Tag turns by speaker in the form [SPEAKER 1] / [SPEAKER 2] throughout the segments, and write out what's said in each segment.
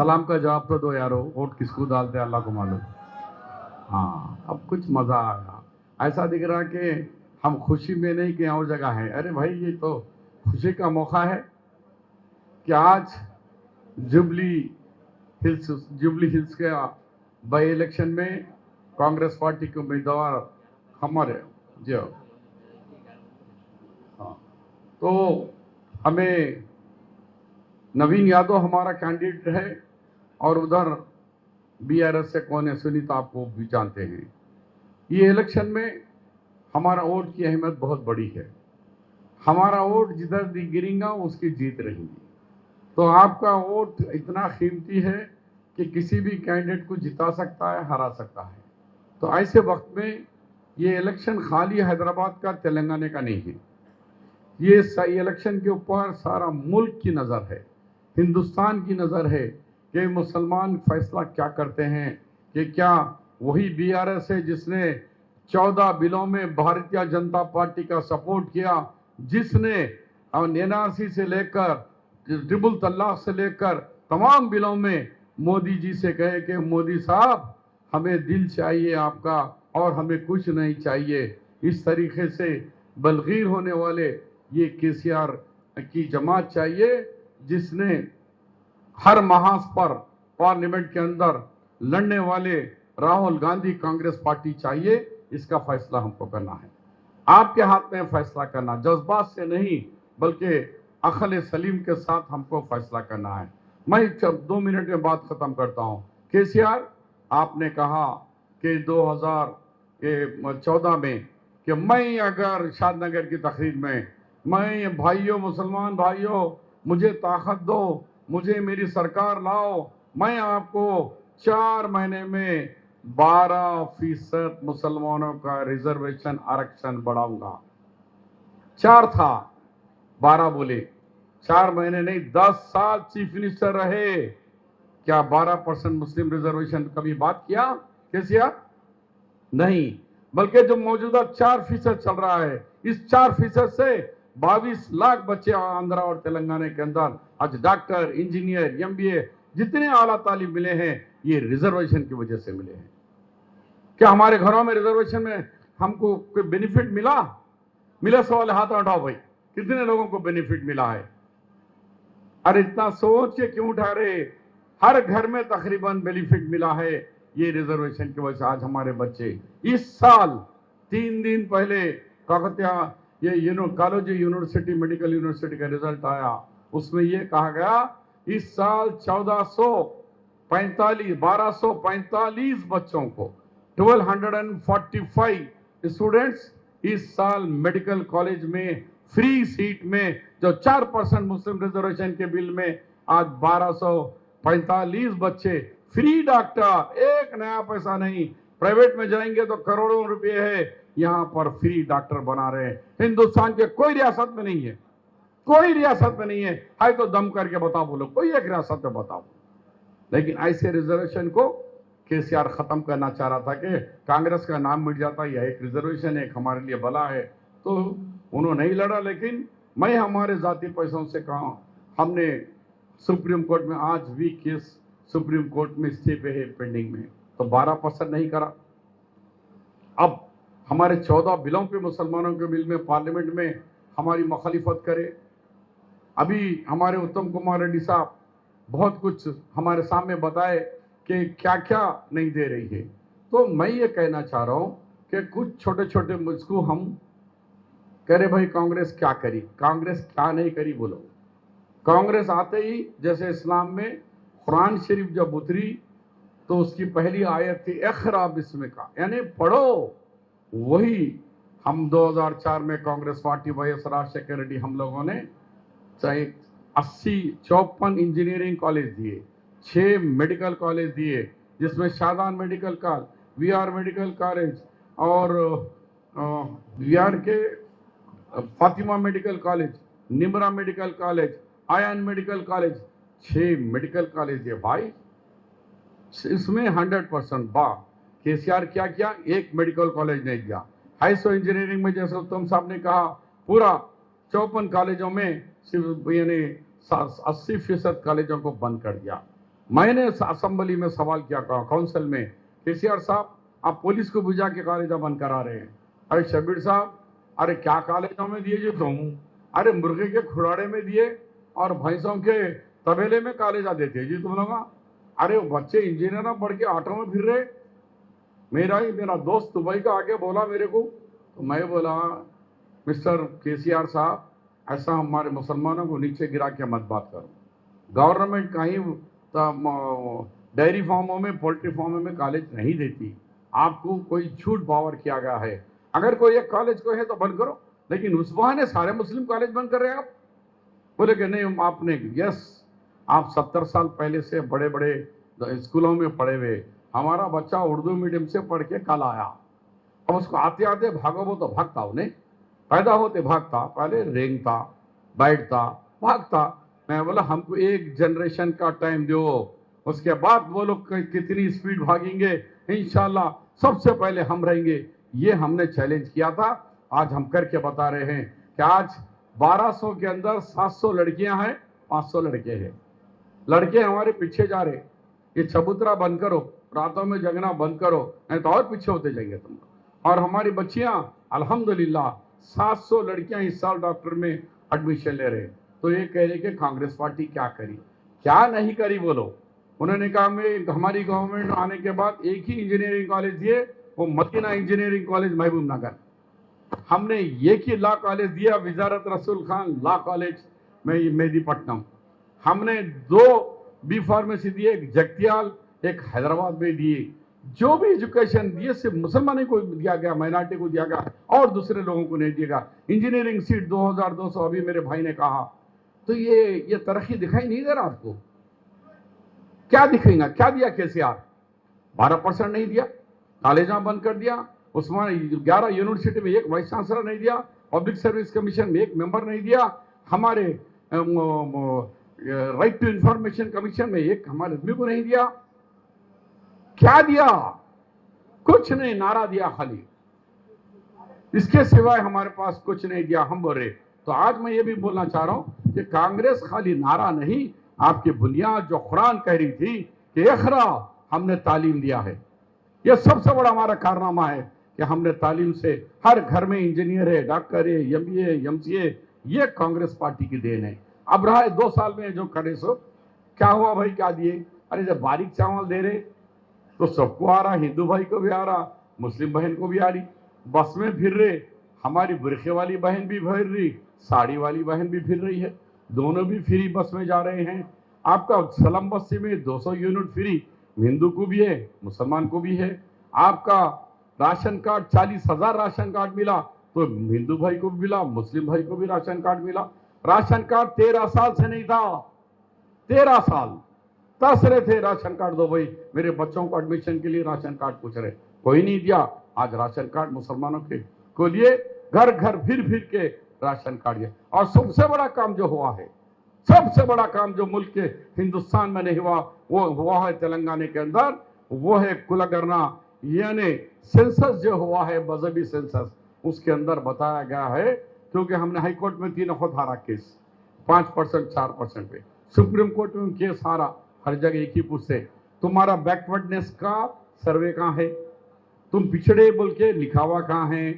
[SPEAKER 1] सलाम का जवाब तो दो यारो, वोट किसको डालते हैं अल्लाह को मालूम। हाँ, अब कुछ मजा आया। ऐसा दिख रहा कि हम खुशी में नहीं कि और जगह है। अरे भाई, ये तो खुशी का मौका है कि आज जुबली हिल्स के बाई इलेक्शन में कांग्रेस पार्टी के उम्मीदवार हमारे जो हाँ, तो हमें नवीन यादव हमारा कैंडिडेट है और उधर बीआरएस से कौन है सुनीता, आपको भी जानते हैं। ये इलेक्शन में हमारा वोट की अहमियत बहुत बड़ी है। हमारा वोट जिधर गिरेगा उसकी जीत रहेगी। तो आपका वोट इतना कीमती है कि किसी भी कैंडिडेट को जिता सकता है, हरा सकता है। तो ऐसे वक्त में ये इलेक्शन खाली हैदराबाद का, तेलंगाना का नहीं है। ये इलेक्शन के ऊपर सारा मुल्क की नज़र है, हिंदुस्तान की नज़र है कि मुसलमान फैसला क्या करते हैं। कि क्या वही बीआरएस है जिसने 14 बिलों में भारतीय जनता पार्टी का सपोर्ट किया, जिसने एनआरसी से लेकर ट्रिपल तलाक से लेकर तमाम बिलों में मोदी जी से कहे कि मोदी साहब हमें दिल चाहिए आपका और हमें कुछ नहीं चाहिए। इस तरीके से बलगीर होने वाले ये केसीआर की जमात चाहिए, जिसने हर महाज पर पार्लियामेंट के अंदर लड़ने वाले राहुल गांधी कांग्रेस पार्टी चाहिए। इसका फैसला हमको करना है, आपके हाथ में फैसला करना, जज्बात से नहीं बल्कि अकल सलीम के साथ हमको फैसला करना है। मैं 2 मिनट में बात खत्म करता हूं। केसीआर, आपने कहा कि 2014 में कि मैं अगर शादनगर की तकरीर में मैं भाइयों, मुसलमान भाइयों, मुझे ताकत दो, मुझे मेरी सरकार लाओ, मैं आपको 4 महीने में 12% मुसलमानों का रिजर्वेशन आरक्षण बढ़ाऊंगा। 4 था, 12 बोले। 4 महीने नहीं, 10 साल चीफ मिनिस्टर रहे, क्या 12% मुस्लिम रिजर्वेशन कभी बात किया केसीआर? नहीं, बल्कि जो मौजूदा 4% चल रहा है, इस 4% से 22 लाख बच्चे आंध्रा और तेलंगाना के अंदर आज डॉक्टर, इंजीनियर, एमबीए जितने आला तालीम मिले हैं, ये रिजर्वेशन की वजह से मिले हैं। क्या हमारे घरों में रिजर्वेशन में हमको कोई बेनिफिट मिला? सवाल हाथ उठाओ भाई, कितने लोगों को बेनिफिट मिला है? अरे इतना सोच के क्यों उठा रहे? हर घर में तकरीबन बेनिफिट मिला है ये रिजर्वेशन की वजह से। आज हमारे बच्चे इस साल 3 दिन पहले काकतिया ये कॉलेज यूनिवर्सिटी, मेडिकल यूनिवर्सिटी का रिजल्ट आया, उसमें ये कहा गया इस साल 1245 बच्चों को, 1245 स्टूडेंट्स इस साल मेडिकल कॉलेज में फ्री सीट में, जो 4% मुस्लिम रिजर्वेशन के बिल में, आज 1245 बच्चे फ्री डॉक्टर, एक नया पैसा नहीं। प्राइवेट में जाएंगे तो करोड़ों रुपए है, यहां पर फ्री डॉक्टर बना रहे हैं। हिंदुस्तान के कोई रियासत में नहीं है, कोई रियासत में नहीं है तो दम करके बताओ, बोलो कोई एक रियासत में बताओ। लेकिन ऐसे रिजर्वेशन को केसीआर खत्म करना चाह रहा था कि कांग्रेस का नाम मिट जाता, यह एक रिजर्वेशन एक हमारे लिए भला है, तो उन्होंने नहीं लड़ा। लेकिन मैं हमारे जाति पैसों से कहा, हमने सुप्रीम कोर्ट में आज भी केस सुप्रीम कोर्ट में स्टे पे है, पेंडिंग में, तो 12% नहीं करा। अब हमारे 14 बिलों पे, मुसलमानों के बिल में पार्लियामेंट में हमारी मुखालिफत करे। अभी हमारे उत्तम कुमार रेड्डी साहब बहुत कुछ हमारे सामने बताए कि क्या क्या नहीं दे रही है। तो मैं ये कहना चाह रहा हूं कि कुछ छोटे छोटे मुझको हम कह रहे भाई कांग्रेस क्या करी, कांग्रेस क्या नहीं करी बोलो। कांग्रेस आते ही जैसे इस्लाम में कुरान शरीफ जब उतरी तो उसकी पहली आयत थी इक़रा बिस्मिका, यानी पढ़ो। वही हम 2004 में कांग्रेस पार्टी वाईएस राजशेखर रेड्डी हम लोगों ने चाहे 54 इंजीनियरिंग कॉलेज दिए, 6 मेडिकल कॉलेज दिए, जिसमें Shadan medical college, VR medical college और वीआर के Fatima medical college, Nimra medical college, ion medical college, 6 medical college है भाई। इसमें 100% केसीआर क्या किया? एक मेडिकल कॉलेज नहीं दिया। हाईसो इंजीनियरिंग में जैसे उत्तम साहब ने कहा, पूरा 54 कॉलेजों में सिर्फ यानी 80% कॉलेजों को बंद कर दिया। मैंने असेंबली में सवाल किया काउंसिल में, केसीआर साहब आप पुलिस को बुझा के कॉलेज बंद करा रहे हैं। अरे शब्बीर साहब, अरे क्या कॉलेजों में दिए जो तुम? अरे मुर्गे के खुराड़े में दिए और भैंसों के तबेले में कॉलेजा देते जी तुम लोग। अरे वो बच्चे इंजीनियर पढ़ के ऑटो में फिर रहे। मेरा दोस्त दुबई का आके बोला मेरे को, तो मैं बोला मिस्टर केसीआर साहब, ऐसा हमारे मुसलमानों को नीचे गिरा के मत बात करो। गवर्नमेंट कहीं डेयरी फार्मों में, पोल्ट्री फार्मों में कॉलेज नहीं देती। आपको कोई झूठ पावर किया गया है। अगर कोई एक कॉलेज को है तो बंद करो, लेकिन उस बहाने सारे मुस्लिम कॉलेज बंद कर रहे हैं आप। बोले कि नहीं आपने, यस आप 70 साल पहले से बड़े बड़े स्कूलों में पढ़े हुए, हमारा बच्चा उर्दू मीडियम से पढ़ के कल आया, अब उसको आते आते भागो वो तो भागता, उन्हें पैदा होते भागता, पहले रेंगता बैठता भागता। मैं बोला हमको एक जनरेशन का टाइम दो, उसके बाद वो लोग कितनी स्पीड भागेंगे इंशाल्लाह सबसे पहले हम रहेंगे। ये हमने चैलेंज किया था, आज हम करके बता रहे हैं कि आज 1200 के अंदर 700 लड़कियां हैं, 500 लड़के हैं। लड़के हमारे पीछे जा रहे। ये चबूतरा बंद करो, रातों में जगना बंद करो, नहीं तो और पीछे होते जाएंगे तुम। और हमारी बच्चियां अल्हम्दुलिल्लाह 700 लड़कियां इस साल डॉक्टर में एडमिशन ले रहे। तो ये कह रहे कि कांग्रेस पार्टी क्या करी, क्या नहीं करी बोलो। उन्होंने कहा मैं हमारी गवर्नमेंट आने के बाद एक ही इंजीनियरिंग कॉलेज दिए, वो मदीना इंजीनियरिंग कॉलेज महबूब नगर। हमने एक ही लॉ कॉलेज दिया, वजारत रसूल खान लॉ कॉलेज में मेहदीपट्टनम। हमने 2 बी फार्मेसी दिए, एक जगतियाल एक हैदराबाद में दिए। जो भी एजुकेशन दिए सिर्फ मुसलमानों को दिया गया, माइनॉरिटी को दिया गया और दूसरे लोगों को नहीं दिया गया। इंजीनियरिंग सीट 2200 अभी मेरे भाई ने कहा। तो ये तरक्की दिखाई नहीं दे रहा आपको? क्या दिखेगा? क्या दिया केसीआर? 12% नहीं दिया, कॉलेजा बंद कर दिया, उसमें 11 यूनिवर्सिटी में एक वाइस चांसलर नहीं दिया, पब्लिक सर्विस कमीशन में एक मेंबर नहीं दिया, हमारे राइट टू इंफॉर्मेशन कमीशन में एक हमारे आदमी को नहीं दिया। क्या दिया? कुछ नहीं, नारा दिया खाली, इसके सिवाय हमारे पास कुछ नहीं दिया। हम बोल रहे। तो आज मैं ये भी बोलना चाह रहा हूं कि कांग्रेस खाली नारा नहीं, आपकी बुनियाद जो कुरान कह रही थी कि इक़रा, हमने तालीम दिया है। यह सबसे बड़ा हमारा कारनामा है कि हमने तालीम से हर घर में इंजीनियर है, डॉक्टर है, MBA MCA, ये कांग्रेस पार्टी की देन है। अब रहा है 2 साल में जो करे सो क्या हुआ भाई, क्या दिए? अरे जब बारीक चावल दे रहे तो सबको आ रहा, हिंदू भाई को भी आ रहा, मुस्लिम बहन को भी आ रही। बस में फिर रहे, हमारी बुरखे वाली बहन भी फिर रही, साड़ी वाली बहन भी फिर रही है, दोनों भी फ्री बस में जा रहे हैं। आपका सलम बस्ती में 200 यूनिट फ्री, हिंदू को भी है, मुसलमान को भी है। आपका राशन कार्ड 40,000 राशन कार्ड मिला, तो हिंदू भाई को भी मिला, मुस्लिम भाई को भी राशन कार्ड मिला। राशन कार्ड 13 साल से नहीं था, 13 साल तरस रहे थे राशन कार्ड दो भाई, मेरे बच्चों को एडमिशन के लिए राशन कार्ड पूछ रहे, कोई नहीं दिया। आज राशन कार्ड मुसलमानों के को लिए घर घर फिर फिर के राशन कार्ड दिया। और सबसे बड़ा काम जो हुआ है, सबसे बड़ा काम जो मुल्क के हिंदुस्तान में नहीं हुआ, वो हुआ है तेलंगाना के अंदर, वो है कुलगणना, यानी सेंसस जो हुआ है, मजहबी सेंसस। उसके अंदर बताया गया है, क्योंकि हमने हाई कोर्ट में 3 वक्त हारा केस, 5% 4% पे, सुप्रीम कोर्ट में केस हारा, हर जगह एक ही पूछते तुम्हारा बैकवर्डनेस का सर्वे कहाँ है, तुम पिछड़े बोल के लिखा हुआ कहाँ है,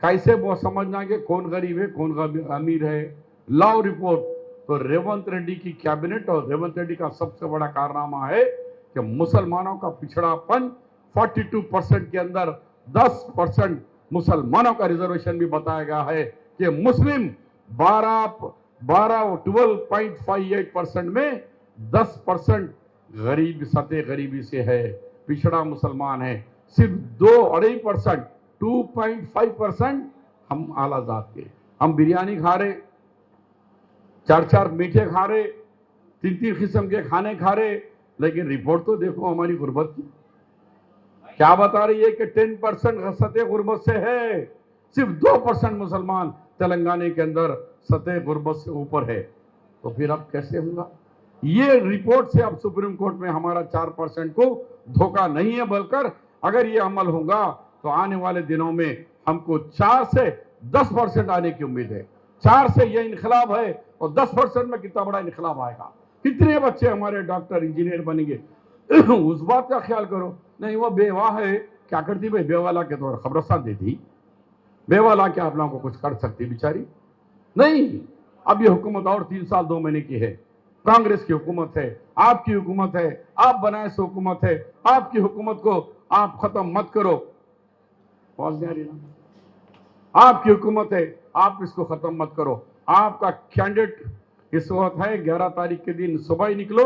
[SPEAKER 1] कैसे वो समझना कि कौन गरीब है कौन अमीर है। लॉ रिपोर्ट तो रेवंत रेड्डी की कैबिनेट और रेवंत रेड्डी का सबसे बड़ा कारनामा है कि मुसलमानों का पिछड़ापन 42% के अंदर 10% मुसलमानों का रिजर्वेशन भी बताया गया है कि मुस्लिम 12.58% में 10% गरीब सतह गरीबी से है, पिछड़ा मुसलमान है। सिर्फ 2.5% 2.5% हम आला जात के, हम बिरयानी खा रहे, 4 मीठे खा रहे, 3 किस्म के खाने खा रहे, लेकिन रिपोर्ट तो देखो हमारी गुर्बत की क्या बता रही है कि 10% सतह गुर्बत से है, सिर्फ 2% मुसलमान तेलंगाना के अंदर सतह गुर्बत से ऊपर है। तो फिर अब कैसे होगा? ये रिपोर्ट से अब सुप्रीम कोर्ट में हमारा 4% को धोखा नहीं है, बल्कि अगर ये अमल होगा तो आने वाले दिनों में हमको 4 से 10% आने की उम्मीद है। 4 से ये इनकलाब है और 10% में कितना बड़ा इनकलाब आएगा। कितने बच्चे हमारे डॉक्टर इंजीनियर बनेंगे उस बात का ख्याल करो। नहीं, वो बेवा है, क्या करती भाई? बेवा ला के तो खबरस्तान देती, बेवा ला के आप लोगों को कुछ कर सकती बेचारी नहीं। अब ये हुकूमत और 3 साल 2 महीने की है, कांग्रेस की हुकूमत है, आपकी हुकूमत है, आप बनाए से हुकूमत है। आपकी हुकूमत को आप खत्म मत करो, आपकी हुकूमत है, आप इसको खत्म मत करो। आपका कैंडिडेट इस वक्त है, 11 तारीख के दिन सुबह ही निकलो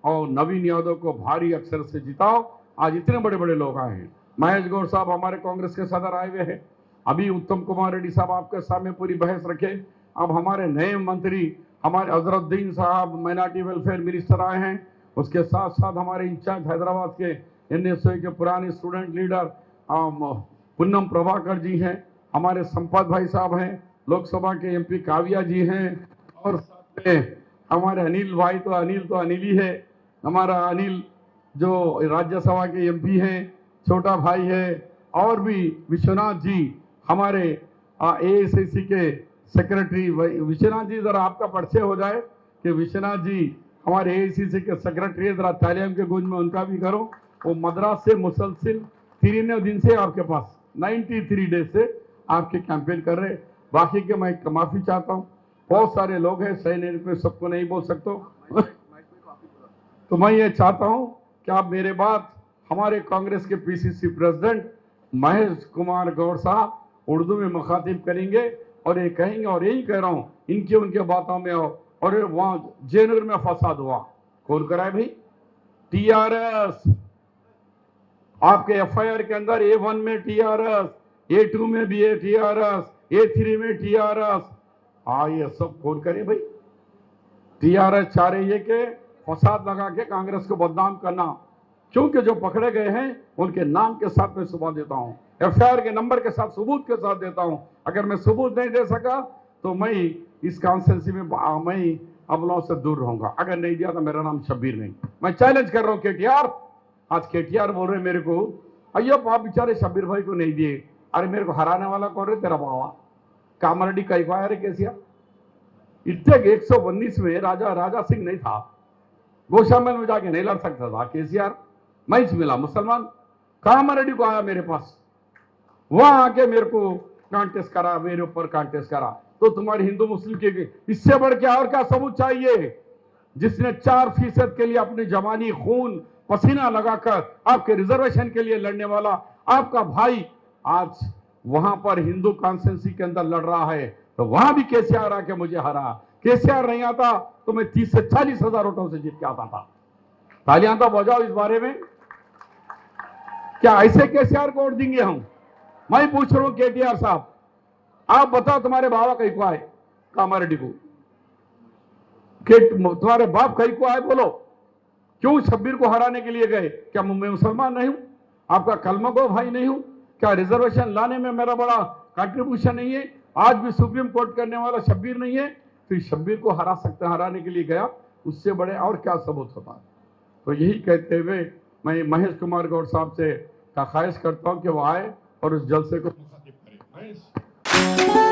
[SPEAKER 1] और नवीन यादव को भारी अक्षर से जिताओ। आज इतने बड़े बड़े लोग आए हैं, महेश गौर साहब हमारे कांग्रेस के सदर आए हुए हैं, अभी उत्तम कुमार रेड्डी साहब आपके सामने पूरी बहस रखे। अब हमारे नए मंत्री हमारे अजरुद्दीन साहब माइनॉरिटी वेलफेयर मिनिस्टर आए हैं, उसके साथ साथ हमारे इंचार्ज हैदराबाद के NSU के पुराने स्टूडेंट लीडर पुन्नम प्रभाकर जी हैं, हमारे संपत भाई साहब हैं, लोकसभा के MP काव्या जी हैं, और साथ में हमारे अनिल भाई तो अनिल ही है, हमारा अनिल जो राज्यसभा के MP हैं, छोटा भाई है, और भी विश्वनाथ जी हमारे AICC के सेक्रेटरी। विश्वनाथ जी जरा आपका परिचय हो जाए कि विश्वनाथ जी हमारे AICC के सेक्रेटरी, जरा तालियां के गूंज में उनका भी करो। वो मद्रास से मुसलसिल 3 दिन से आपके पास 93 डेज से आपके कैंपेन कर रहे। बाकी के मैं माफी चाहता हूँ, बहुत सारे लोग हैं, सही नहीं, सबको नहीं बोल सकता तो मैं ये चाहता हूँ कि आप मेरे बाद हमारे कांग्रेस के PCC प्रेसिडेंट महेश कुमार गौर साहब उर्दू में मुखातिब करेंगे और ये कहेंगे, और यही कह रहा हूँ, इनके उनके बातों में आओ। और वहां जेनर में फसाद हुआ, कौन कराए भाई? TRS। आपके FIR के अंदर A1 में TRS, A2 में भी TRS, A3 में TRS। हाँ, ये सब कौन करे भाई? TRS चाह रही है कि फसाद लगा के कांग्रेस को बदनाम करना, क्योंकि जो पकड़े गए हैं उनके नाम के साथ मैं सुबह देता हूं, FIR के नंबर के साथ, सबूत के साथ देता हूं। अगर मैं सबूत नहीं दे सका तो मैं इस कॉन्स्टिट्यूंसी में मैं अमलों से दूर रहूंगा। अगर नहीं दिया तो मेरा नाम शब्बीर नहीं। मैं चैलेंज कर रहा हूं KTR, आज KTR बोल रहे मेरे को, अयो आप बेचारे शब्बीर भाई को नहीं दिए। अरे मेरे को हराने वाला कौन है? तेरा बाबा कामरेड्डी का FIR है केसीआर। इतने 119 में राजा सिंह नहीं था, गोशामल में जाके नहीं लड़ सकता था KCR। मैं मिला मुसलमान, कामरेड्डी को आया मेरे पास, वहां आके मेरे को कांटेस्ट करा, मेरे ऊपर कांटेस्ट करा। तो तुम्हारी हिंदू मुस्लिम के इससे बढ़ के और क्या सबूत चाहिए? जिसने 4% के लिए अपनी जवानी खून पसीना लगाकर आपके रिजर्वेशन के लिए लड़ने वाला आपका भाई आज वहां पर हिंदू कॉन्स्टिट्यूंसी के अंदर लड़ रहा है, तो वहां भी KCR आके मुझे हरा। KCR नहीं आता तो मैं 30 से 40 हजार वोटों से जीत के आता था। तालियां तो बजाओ इस बारे में। क्या ऐसे KCR को वोट देंगे हम? मैं पूछ रहा हूं KTR साहब, आप बताओ तुम्हारे बाबा कहीं को आए? कामारेड्डी को तुम्हारे बाप कहीं को आए? बोलो, क्यों शब्बीर को हराने के लिए गए? क्या मैं मुसलमान नहीं हूं? आपका कलमा गो भाई नहीं हूं? क्या रिजर्वेशन लाने में मेरा बड़ा कंट्रीब्यूशन नहीं है? आज भी सुप्रीम कोर्ट करने वाला शब्बीर नहीं है? फिर शब्बीर को हरा सकते, हराने के लिए गया, उससे बड़े और क्या सबूत होता? तो यही कहते हुए मैं महेश कुमार गौर साहब से ख्वाहिश करता हूं कि वो आए और उस जलसे को मुखातिब करें।